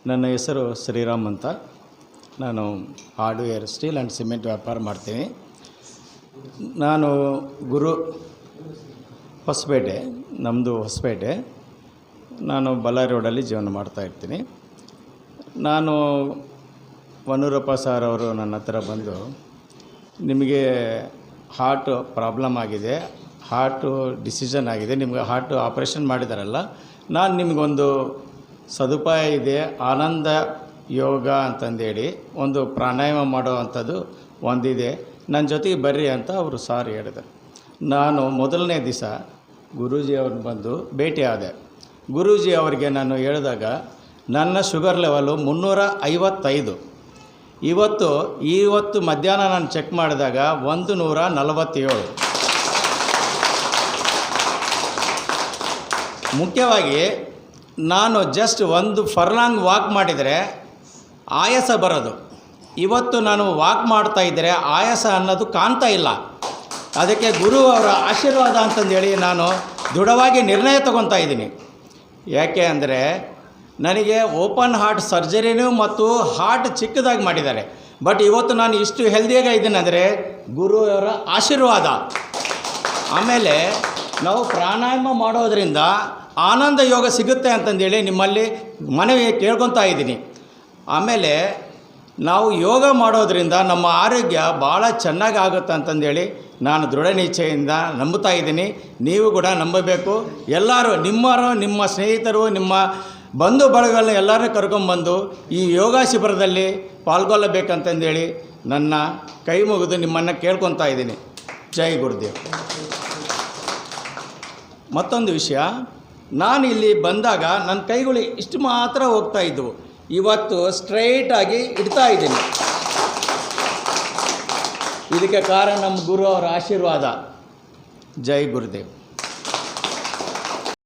ನನ್ನ ಹೆಸರು ಶ್ರೀರಾಮ್ ಅಂತ. ನಾನು ಹಾರ್ಡ್ವೇರ್ ಸ್ಟೀಲ್ ಆ್ಯಂಡ್ ಸಿಮೆಂಟ್ ವ್ಯಾಪಾರ ಮಾಡ್ತೀನಿ. ನಾನು ಗುರು ಹೊಸಪೇಟೆ, ನಮ್ಮದು ಹೊಸಪೇಟೆ. ನಾನು ಬಳ್ಳಾರಿ ರೋಡಲ್ಲಿ ಜೀವನ ಮಾಡ್ತಾಯಿರ್ತೀನಿ. ನಾನು ವನೂರಪ್ಪ ಸಾರ್ ಅವರು ನನ್ನ ಹತ್ರ ಬಂದು, ನಿಮಗೆ ಹಾರ್ಟ್ ಪ್ರಾಬ್ಲಮ್ ಆಗಿದೆ, ಹಾರ್ಟು ಡಿಸಿಷನ್ ಆಗಿದೆ, ನಿಮಗೆ ಹಾರ್ಟು ಆಪ್ರೇಷನ್ ಮಾಡಿದಾರಲ್ಲ, ನಾನು ನಿಮಗೊಂದು ಸದುಪಾಯ ಇದೆ, ಆನಂದ ಯೋಗ ಅಂತಂದೇಳಿ ಒಂದು ಪ್ರಾಣಾಯಾಮ ಮಾಡೋ ಅಂಥದ್ದು ಒಂದಿದೆ, ನನ್ನ ಜೊತೆಗೆ ಬರ್ರಿ ಅಂತ ಅವರು ಸಾರ್ ಹೇಳಿದರು. ನಾನು ಮೊದಲನೇ ದಿವಸ ಗುರೂಜಿ ಅವ್ರನ್ನ ಬಂದು ಭೇಟಿ ಆದೆ. ಗುರೂಜಿ ಅವರಿಗೆ ನಾನು ಹೇಳಿದಾಗ ನನ್ನ ಶುಗರ್ ಲೆವೆಲು 355. ಇವತ್ತು ಮಧ್ಯಾಹ್ನ ನಾನು ಚೆಕ್ ಮಾಡಿದಾಗ 147. ಮುಖ್ಯವಾಗಿ ನಾನು ಜಸ್ಟ್ 1 ಫರ್ಲಾಂಗ್ ವಾಕ್ ಮಾಡಿದರೆ ಆಯಾಸ ಬರೋದು. ಇವತ್ತು ನಾನು ವಾಕ್ ಮಾಡ್ತಾಯಿದ್ದರೆ ಆಯಾಸ ಅನ್ನೋದು ಕಾಣ್ತಾ ಇಲ್ಲ. ಅದಕ್ಕೆ ಗುರು ಅವರ ಆಶೀರ್ವಾದ ಅಂತಂದೇಳಿ ನಾನು ದೃಢವಾಗಿ ನಿರ್ಣಯ ತಗೊತಾ ಇದ್ದೀನಿ. ಯಾಕೆ ಅಂದರೆ ನನಗೆ ಓಪನ್ ಹಾರ್ಟ್ ಸರ್ಜರಿನೂ ಮತ್ತು ಹಾರ್ಟ್ ಚಿಕ್ಕದಾಗಿ ಮಾಡಿದ್ದಾರೆ. ಬಟ್ ಇವತ್ತು ನಾನು ಇಷ್ಟು ಹೆಲ್ದಿಯಾಗಿ ಇದ್ದೀನಿ ಅಂದರೆ ಗುರುವವರ ಆಶೀರ್ವಾದ. ಆಮೇಲೆ ನಾವು ಪ್ರಾಣಾಯಾಮ ಮಾಡೋದರಿಂದ ಆನಂದ ಯೋಗ ಸಿಗುತ್ತೆ ಅಂತಂದೇಳಿ ನಿಮ್ಮಲ್ಲಿ ಮನವಿ ಕೇಳ್ಕೊತಾ ಇದ್ದೀನಿ. ಆಮೇಲೆ ನಾವು ಯೋಗ ಮಾಡೋದರಿಂದ ನಮ್ಮ ಆರೋಗ್ಯ ಭಾಳ ಚೆನ್ನಾಗಿ ಆಗುತ್ತೆ ಅಂತಂದೇಳಿ ನಾನು ದೃಢ ನಿಶ್ಚಯದಿಂದ ನಂಬುತ್ತಾ ಇದ್ದೀನಿ. ನೀವು ಕೂಡ ನಂಬಬೇಕು. ಎಲ್ಲರೂ ನಿಮ್ಮ ಸ್ನೇಹಿತರು, ನಿಮ್ಮ ಬಂಧು ಬಳಗಗಳನ್ನ ಎಲ್ಲರನ್ನೂ ಕರ್ಕೊಂಬಂದು ಈ ಯೋಗ ಶಿಬಿರದಲ್ಲಿ ಪಾಲ್ಗೊಳ್ಳಬೇಕಂತಂದೇಳಿ ನನ್ನ ಕೈ ಮುಗಿದು ನಿಮ್ಮನ್ನು ಕೇಳ್ಕೊತಾ ಇದ್ದೀನಿ. ಜೈ ಗುರುದೇವ್. ಮತ್ತೊಂದು ವಿಷಯ, ನಾನು ಇಲ್ಲಿ ಬಂದಾಗ ನನ್ನ ಕೈಗಳು ಇಷ್ಟು ಮಾತ್ರ ಹೋಗ್ತಾ ಇದ್ದವು. ಇವತ್ತು ಸ್ಟ್ರೈಟಾಗಿ ಇಡ್ತಾ ಇದ್ದೀನಿ. ಇದಕ್ಕೆ ಕಾರಣ ನಮ್ಮ ಗುರು ಅವರ ಆಶೀರ್ವಾದ. ಜೈ ಗುರುದೇವ್.